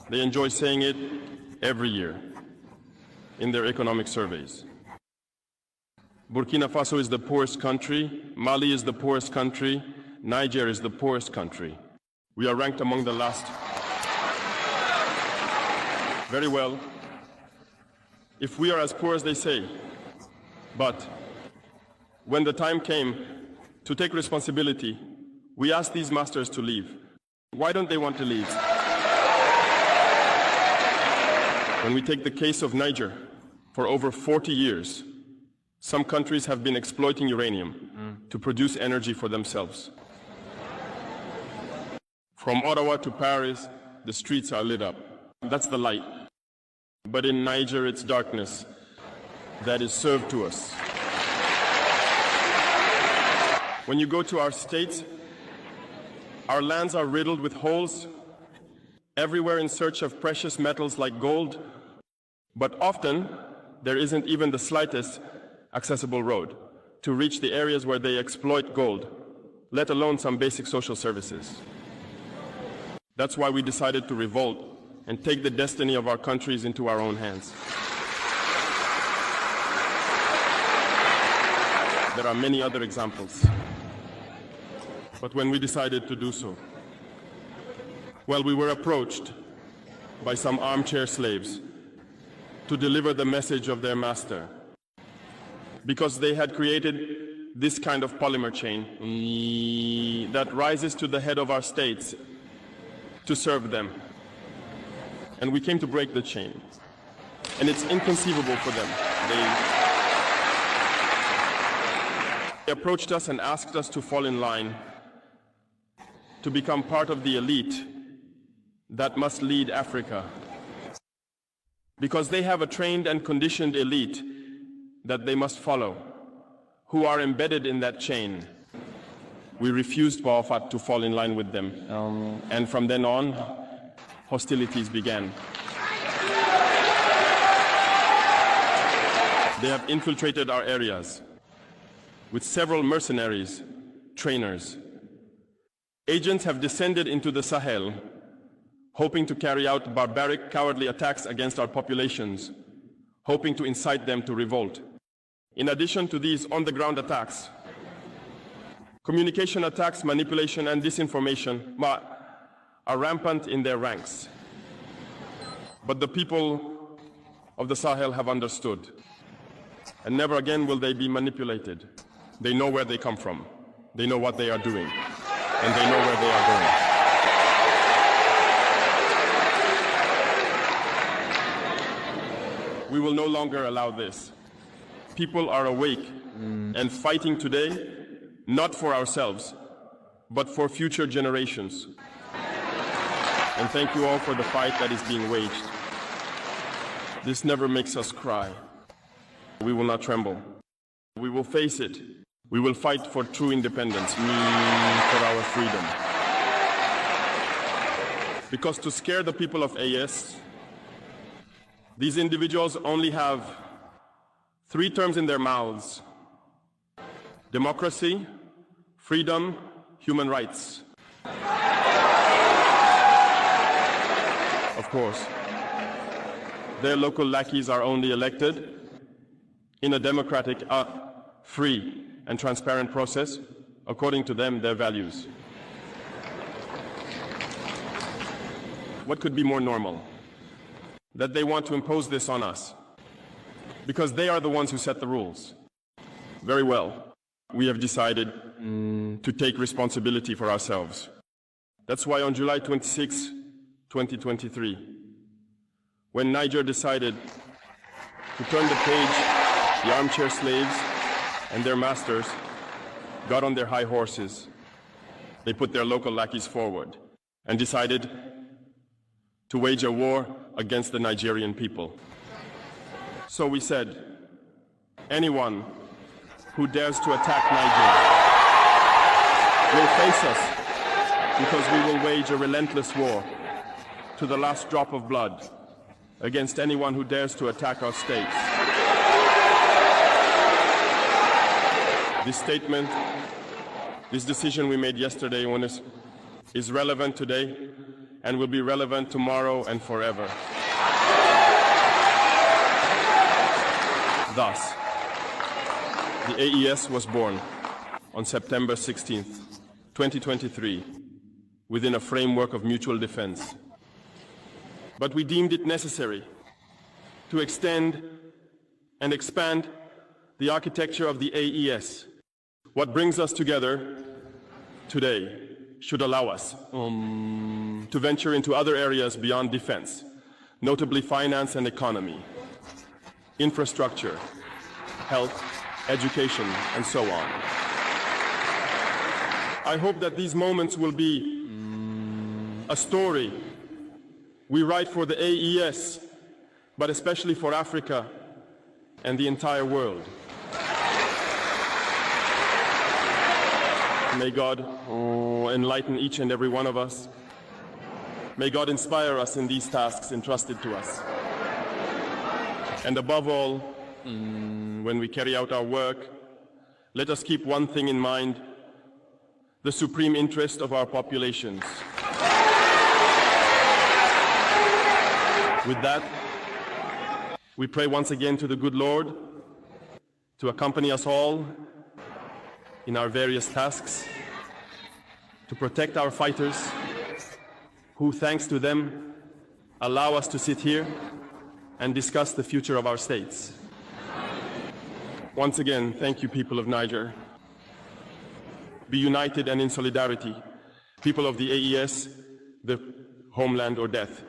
They enjoy saying it every year in their economic surveys. Burkina Faso is the poorest country, Mali is the poorest country, Niger is the poorest country. We are ranked among the last. Very well, if we are as poor as they say, but when the time came to take responsibility, we asked these masters to leave. Why don't they want to leave? When we take the case of Niger, for over 40 years, some countries have been exploiting uranium to produce energy for themselves. From Ottawa to Paris, the streets are lit up. That's the light. But in Niger, it's darkness that is served to us. When you go to our states, our lands are riddled with holes, everywhere in search of precious metals like gold, but often there isn't even the slightest accessible road to reach the areas where they exploit gold, let alone some basic social services. That's why we decided to revolt and take the destiny of our countries into our own hands. There are many other examples. But when we decided to do so, well, we were approached by some armchair slaves to deliver the message of their master, because they had created this kind of polymer chain that rises to the head of our states to serve them. And we came to break the chain. And it's inconceivable for them. They approached us and asked us to fall in line, to become part of the elite that must lead Africa. Because they have a trained and conditioned elite that they must follow, who are embedded in that chain. We refused Baofat to fall in line with them. And from then on, hostilities began. They have infiltrated our areas with several mercenaries, trainers. Agents have descended into the Sahel, hoping to carry out barbaric, cowardly attacks against our populations, hoping to incite them to revolt. In addition to these on-the-ground attacks, communication attacks, manipulation, and disinformation are rampant in their ranks. But the people of the Sahel have understood, and never again will they be manipulated. They know where they come from, they know what they are doing, and they know where they are going. We will no longer allow this. People are awake and fighting today, not for ourselves, but for future generations. And thank you all for the fight that is being waged. This never makes us cry. We will not tremble. We will face it. We will fight for true independence, for our freedom. Because to scare the people of AS, these individuals only have 3 terms in their mouths: democracy, freedom, human rights. Of course, their local lackeys are only elected in a democratic, free and transparent process, according to them, their values. What could be more normal? That they want to impose this on us, because they are the ones who set the rules. Very well, we have decided to take responsibility for ourselves. That's why on July 26, 2023, when Niger decided to turn the page, the armchair slaves and their masters got on their high horses. They put their local lackeys forward and decided to wage a war against the Nigerian people. So we said, anyone who dares to attack Niger will face us, because we will wage a relentless war to the last drop of blood against anyone who dares to attack our states. This statement, this decision we made yesterday is relevant today, and will be relevant tomorrow and forever. Thus, the AES was born on September 16th, 2023, within a framework of mutual defense. But we deemed it necessary to extend and expand the architecture of the AES. What brings us together today should allow us to venture into other areas beyond defense, notably finance and economy, infrastructure, health, education, and so on. I hope that these moments will be a story we write for the AES, but especially for Africa and the entire world. May God enlighten each and every one of us. May God inspire us in these tasks entrusted to us. And above all, when we carry out our work, let us keep one thing in mind: the supreme interest of our populations. With that, we pray once again to the good Lord to accompany us all in our various tasks, to protect our fighters, who, thanks to them, allow us to sit here and discuss the future of our states. Once again, thank you, people of Niger. Be united and in solidarity, people of the AES, the homeland or death.